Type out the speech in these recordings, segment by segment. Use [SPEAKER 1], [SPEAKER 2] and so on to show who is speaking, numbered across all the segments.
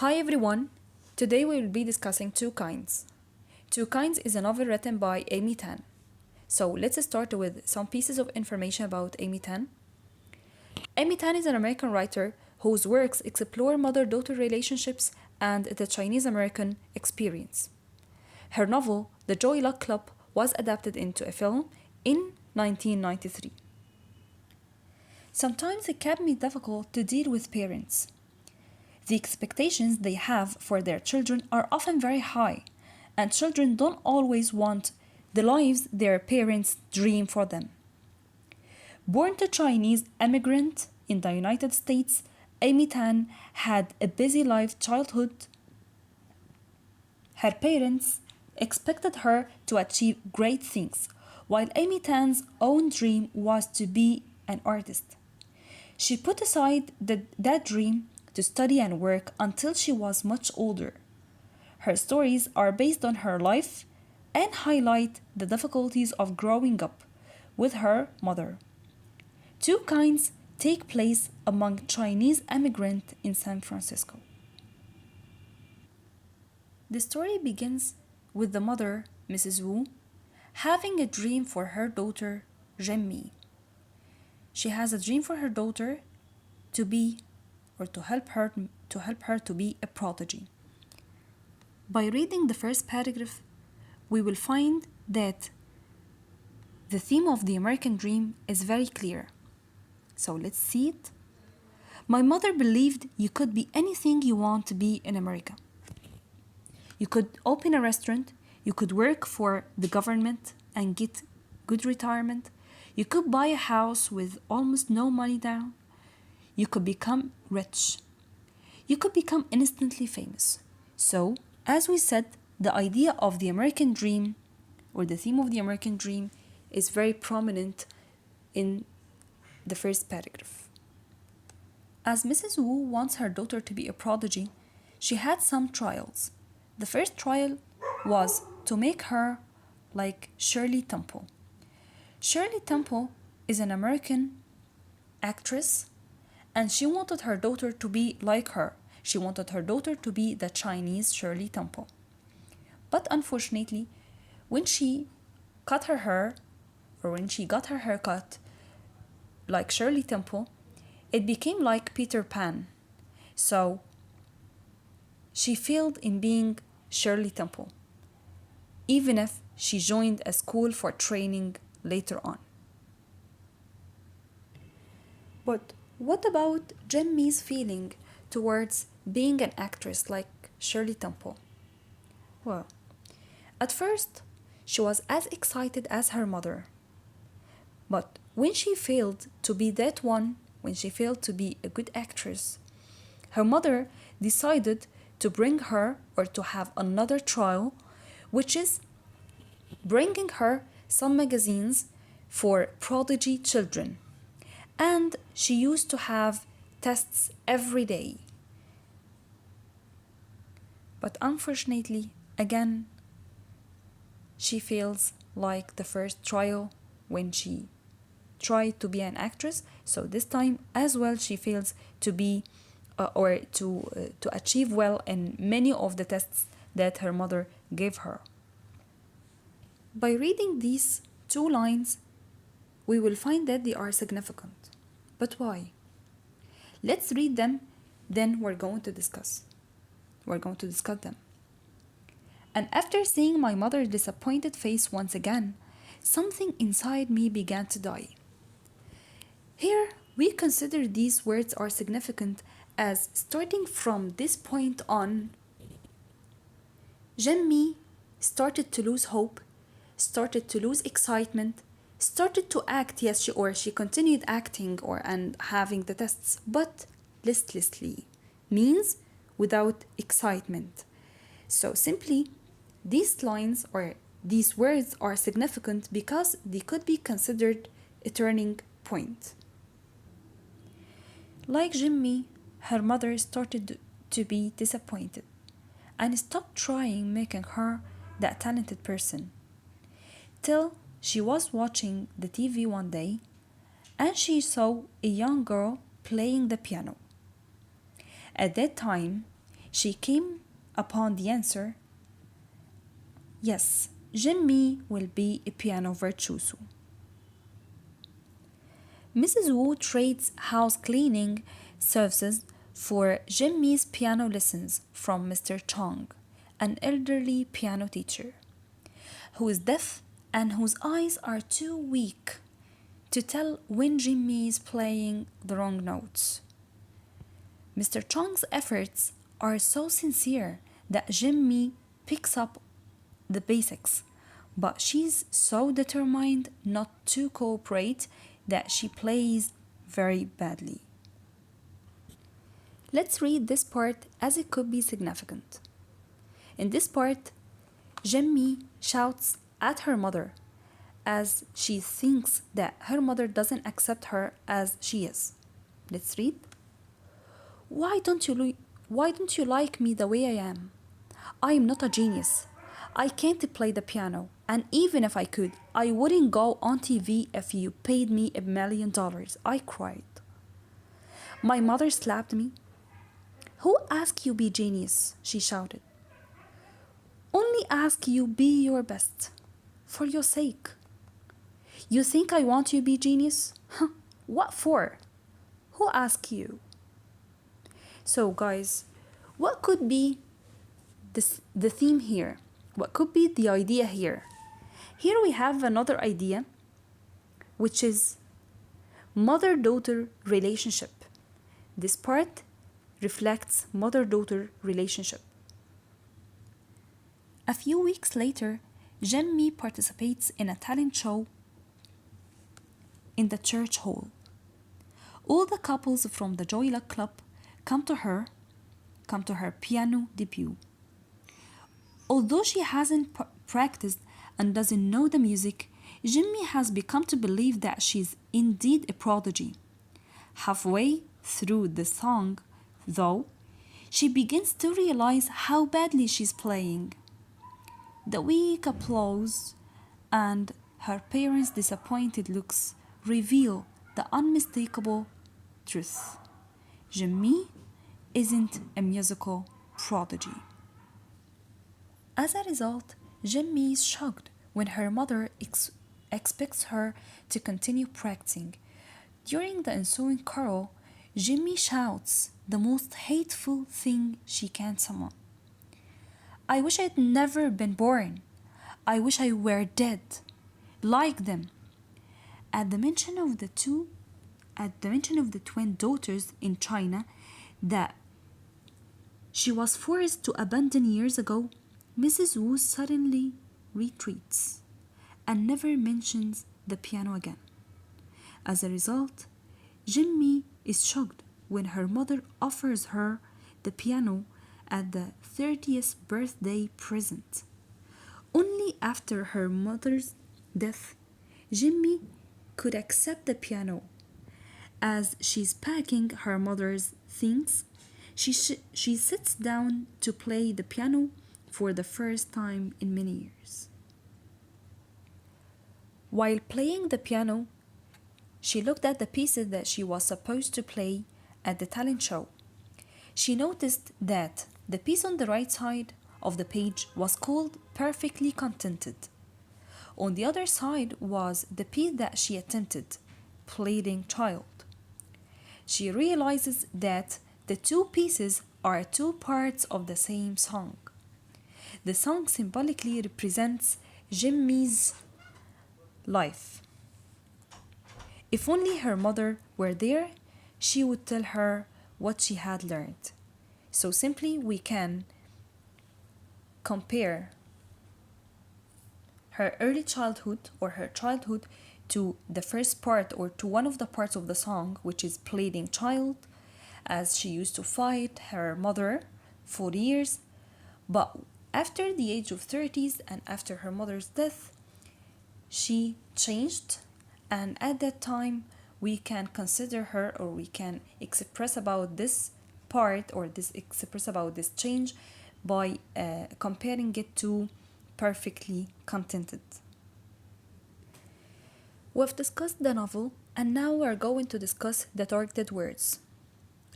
[SPEAKER 1] Hi everyone! Today we will be discussing Two Kinds. Two Kinds is a novel written by Amy Tan. So let's start with some pieces of information about Amy Tan. Amy Tan is an American writer whose works explore mother-daughter relationships and the Chinese American experience. Her novel, The Joy Luck Club, was adapted into a film in 1993. Sometimes it can be difficult to deal with parents. The expectations they have for their children are often very high, and children don't always want the lives their parents dream for them. Born to Chinese immigrant in the United States, Amy Tan had a busy life childhood. Her parents expected her to achieve great things, while Amy Tan's own dream was to be an artist. She put aside that dream to study and work until she was much older. Her stories are based on her life and highlight the difficulties of growing up with her mother. Two Kinds take place among Chinese immigrants in San Francisco. The story begins with the mother, Mrs. Wu, having a dream for her daughter, Jemmy. She has a dream for her daughter to be or to help her to be a prodigy. By reading the first paragraph, we will find that the theme of the American dream is very clear. So let's see it. My mother believed you could be anything you want to be in America. You could open a restaurant, you could work for the government and get good retirement, you could buy a house with almost no money down, you could become rich. You could become instantly famous. So, as we said, the idea of the American dream or the theme of the American dream is very prominent in the first paragraph. As Mrs. Wu wants her daughter to be a prodigy, she had some trials. The first trial was to make her like Shirley Temple. Shirley Temple is an American actress, and she wanted her daughter to be like her. She wanted her daughter to be the Chinese Shirley Temple. But unfortunately, when she cut her hair, or when she got her hair cut like Shirley Temple, it became like Peter Pan. So she failed in being Shirley Temple, even if she joined a school for training later on. But what about Jemmy's feeling towards being an actress like Shirley Temple? Well, at first, she was as excited as her mother. But when she failed to be that one, when she failed to be a good actress, her mother decided to bring her or to have another trial, which is bringing her some magazines for prodigy children. And she used to have tests every day. But unfortunately, again, she feels like the first trial when she tried to be an actress. So this time as well, she fails to be to achieve well in many of the tests that her mother gave her. By reading these two lines, we will find that they are significant. But why? Let's read them, then we're going to discuss them. And after seeing my mother's disappointed face once again, something inside me began to die. Here, we consider these words are significant as starting from this point on, Jemmy started to lose hope, started to lose excitement, started to act, yes, she continued acting and having the tests, but listlessly, means without excitement. So simply, these lines or these words are significant because they could be considered a turning point. Like Jimmy, her mother started to be disappointed and stopped trying making her that talented person. Till she was watching the TV one day and she saw a young girl playing the piano. At that time, She came upon the answer: yes, Jimmy will be a piano virtuoso. Mrs. Wu trades house cleaning services for Jimmy's piano lessons from Mr. Chong, an elderly piano teacher who is deaf and whose eyes are too weak to tell when Jimmy is playing the wrong notes. Mr. Chong's efforts are so sincere that Jimmy picks up the basics, but she's so determined not to cooperate that she plays very badly. Let's read this part as it could be significant. In this part, Jimmy shouts at her mother as she thinks that her mother doesn't accept her as she is. Let's read. Why don't you like me the way I am? I am not a genius. I can't play the piano, and even if I could, I wouldn't go on TV if you paid me $1 million. I cried. My mother slapped me. Who asked you be genius? She shouted. Only ask you be your best, for your sake. You think I want you to be genius? Huh, what for? Who asked you? So guys, what could be the theme here? What could be the idea here? Here we have another idea, which is mother-daughter relationship. This part reflects mother-daughter relationship. A few weeks later, Jimmy participates in a talent show in the church hall. All the couples from the Joy Luck Club come to her piano debut. Although she hasn't practiced and doesn't know the music, Jimmy has become to believe that she's indeed a prodigy. Halfway through the song, though, she begins to realize how badly she's playing. The weak applause and her parents' disappointed looks reveal the unmistakable truth. Jimmy isn't a musical prodigy. As a result, Jimmy is shocked when her mother expects her to continue practicing. During the ensuing carol, Jimmy shouts the most hateful thing she can summon. I wish I'd never been born. I wish I were dead, like them. At the mention of the twin daughters in China that she was forced to abandon years ago, Mrs. Wu suddenly retreats and never mentions the piano again. As a result, Jimmy is shocked when her mother offers her the piano at the 30th birthday present. Only after her mother's death, Jimmy could accept the piano. As she's packing her mother's things, she sits down to play the piano for the first time in many years. While playing the piano, she looked at the pieces that she was supposed to play at the talent show. She noticed that the piece on the right side of the page was called Perfectly Contented. On the other side was the piece that she attempted, Pleading Child. She realizes that the two pieces are two parts of the same song. The song symbolically represents Jimmy's life. If only her mother were there, she would tell her what she had learned. So simply we can compare her early childhood or her childhood to the first part or to one of the parts of the song, which is Pleading Child, as she used to fight her mother for years. But after the age of 30s and after her mother's death, she changed, and at that time we can consider her, or we can express about this part or express about this change by comparing it to Perfectly Contented. We've discussed the novel, and now we're going to discuss the targeted words.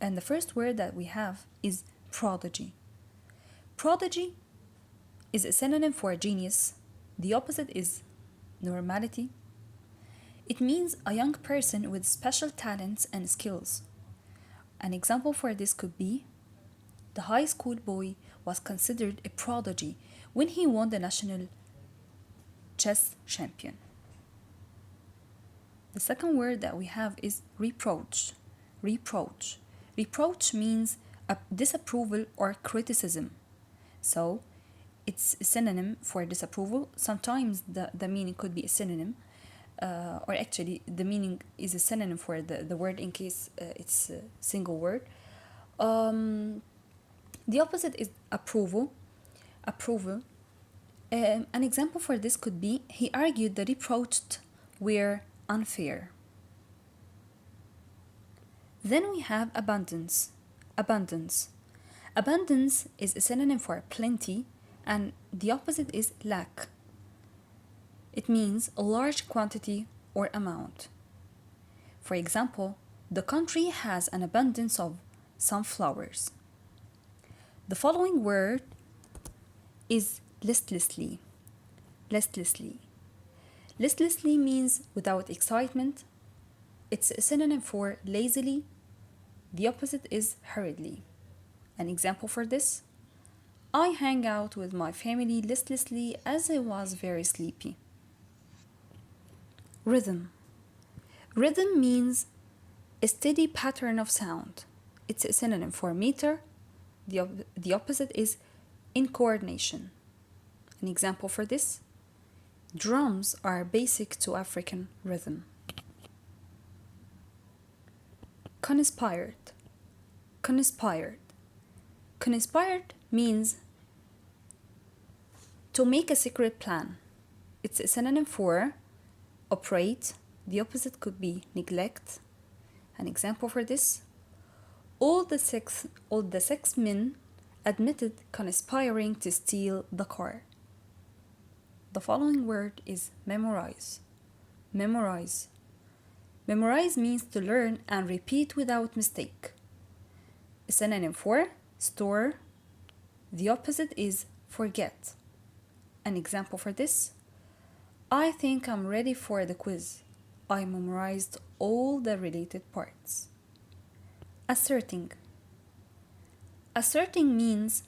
[SPEAKER 1] And the first word that we have is prodigy. Prodigy is a synonym for genius. The opposite is normality. It means a young person with special talents and skills. An example for this could be the high school boy was considered a prodigy when he won the national chess champion. The second word that we have is reproach. Reproach. Reproach means a disapproval or criticism. So it's a synonym for disapproval. Sometimes the meaning could be a synonym, or actually the meaning is a synonym for the word in case it's a single word. The opposite is approval. Approval. An example for this could be he argued the reproached were unfair. Then we have abundance. Abundance. Abundance is a synonym for plenty, and the opposite is lack. It means a large quantity or amount. For example, the country has an abundance of sunflowers. The following word is listlessly. Listlessly. Listlessly means without excitement. It's a synonym for lazily. The opposite is hurriedly. An example for this: I hang out with my family listlessly as I was very sleepy. Rhythm. Rhythm means a steady pattern of sound. It's a synonym for meter. The opposite is incoordination. An example for this: drums are basic to African rhythm. Conspired. Conspired. Conspired means to make a secret plan. It's a synonym for operate. The opposite could be neglect. An example for this: all the six men admitted conspiring to steal the car. The following word is memorize. Memorize. Memorize means to learn and repeat without mistake. A synonym for store. The opposite is forget. An example for this: I think I'm ready for the quiz. I memorized all the related parts. Asserting. Asserting means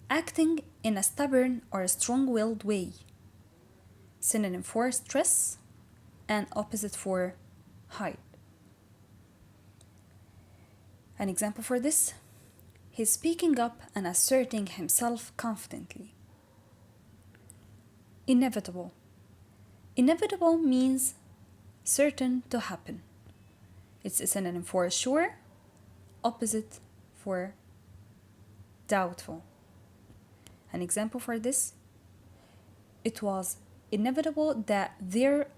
[SPEAKER 1] acting in a stubborn or strong-willed way. Synonym for stress and opposite for hide. An example for this: he's speaking up and asserting himself confidently. Inevitable. Inevitable means certain to happen. It's a synonym for sure, opposite for doubtful. An example for this: it was inevitable that there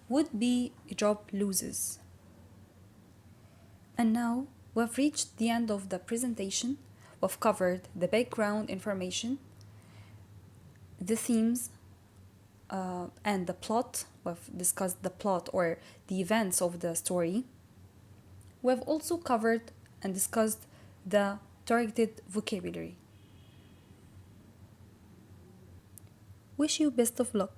[SPEAKER 1] would be job losses. And now we've reached the end of the presentation. We've covered the background information, the themes, and the plot. We've discussed the plot or the events of the story. We've also covered and discussed the targeted vocabulary. Wish you best of luck.